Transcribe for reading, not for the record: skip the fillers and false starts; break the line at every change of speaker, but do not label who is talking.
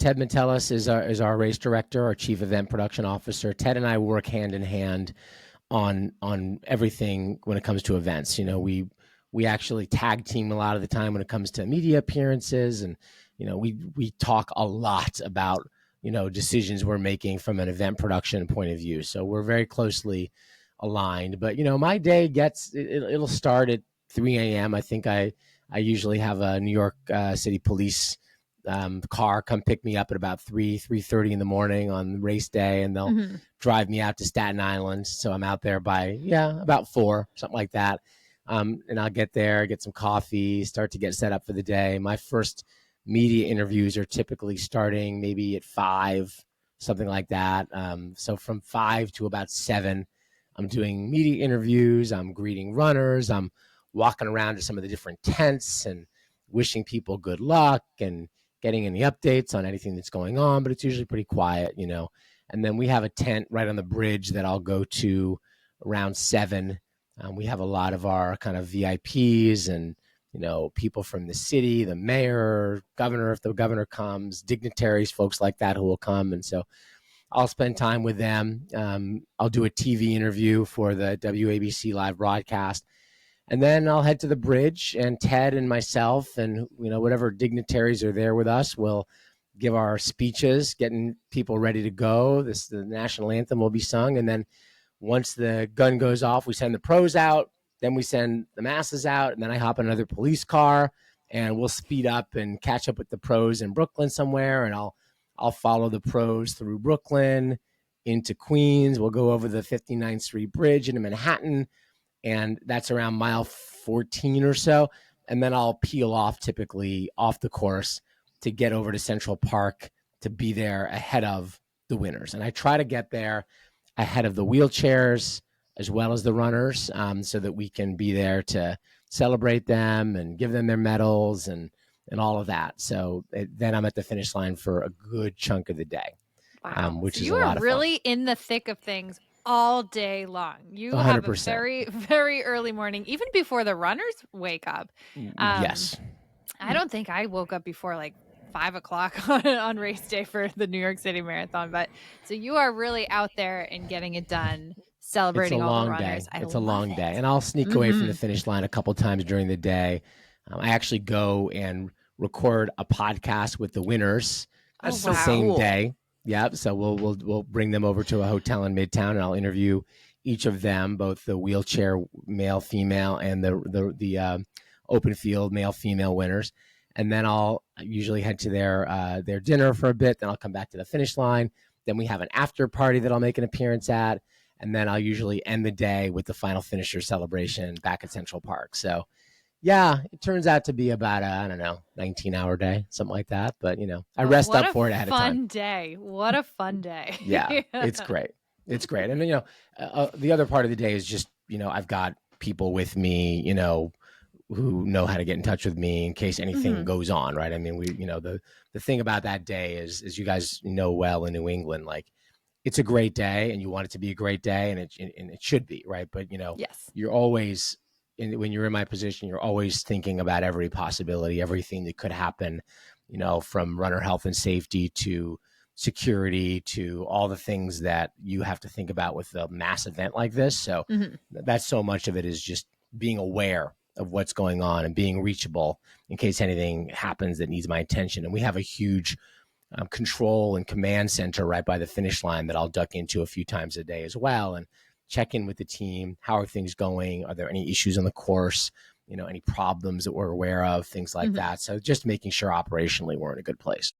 Ted Metellus is our race director, our chief event production officer. Ted and I work hand in hand on everything when it comes to events. We actually tag team a lot of the time when it comes to media appearances, and we talk a lot about decisions we're making from an event production point of view. So we're very closely aligned. But my day it'll start at 3 a.m. I think I usually have a New York City police car come pick me up at about 3:30 in the morning on race day, and they'll drive me out to Staten Island. So I'm out there by about 4, something like that. And I'll get there, get some coffee, start to get set up for the day. My first media interviews are typically starting maybe at 5, something like that. So from 5 to about 7, I'm doing media interviews. I'm greeting runners. I'm walking around to some of the different tents and wishing people good luck and getting any updates on anything that's going on, but it's usually pretty quiet, And then we have a tent right on the bridge that I'll go to around 7. We have a lot of our kind of VIPs and, people from the city, the mayor, governor, if the governor comes, dignitaries, folks like that who will come. And so I'll spend time with them. I'll do a TV interview for the WABC live broadcast. And then I'll head to the bridge, and Ted and myself and, whatever dignitaries are there with us will give our speeches, getting people ready to go. The national anthem will be sung. And then once the gun goes off, we send the pros out, then we send the masses out, and then I hop in another police car and we'll speed up and catch up with the pros in Brooklyn somewhere. And I'll follow the pros through Brooklyn into Queens. We'll go over the 59th Street Bridge into Manhattan, and that's around mile 14 or so. And then I'll peel off, typically off the course, to get over to Central Park to be there ahead of the winners. And I try to get there ahead of the wheelchairs as well as the runners, so that we can be there to celebrate them and give them their medals and all of that. So then I'm at the finish line for a good chunk of the day, which is a lot of fun.
You are really in the thick of things all day long. You
100%.
have a very, very early morning, even before the runners wake up.
Yes.
I don't think I woke up before like 5 o'clock on race day for the New York City Marathon. But so you are really out there and getting it done, celebrating all the runners.
It's a long day. And I'll sneak away from the finish line a couple times during the day. I actually go and record a podcast with the winners the same day. Yeah, so we'll bring them over to a hotel in Midtown, and I'll interview each of them, both the wheelchair male, female, and the open field male, female winners. And then I'll usually head to their dinner for a bit. Then I'll come back to the finish line. Then we have an after party that I'll make an appearance at, and then I'll usually end the day with the final finisher celebration back at Central Park. So, yeah, it turns out to be about a 19-hour day, something like that. But I rest up for it ahead of time.
What a fun day!
Yeah, it's great. It's great. And the other part of the day is just I've got people with me, who know how to get in touch with me in case anything goes on, right? I mean, the thing about that day is you guys know well in New England, like it's a great day and you want it to be a great day, and it should be, right? But
yes,
you're always when you're in my position, you're always thinking about every possibility, everything that could happen, from runner health and safety to security to all the things that you have to think about with a mass event like this. So that's so much of it is just being aware of what's going on and being reachable in case anything happens that needs my attention. And we have a huge control and command center right by the finish line that I'll duck into a few times a day as well and check in with the team. How are things going? Are there any issues on the course? Any problems that we're aware of, things like that. So just making sure operationally we're in a good place.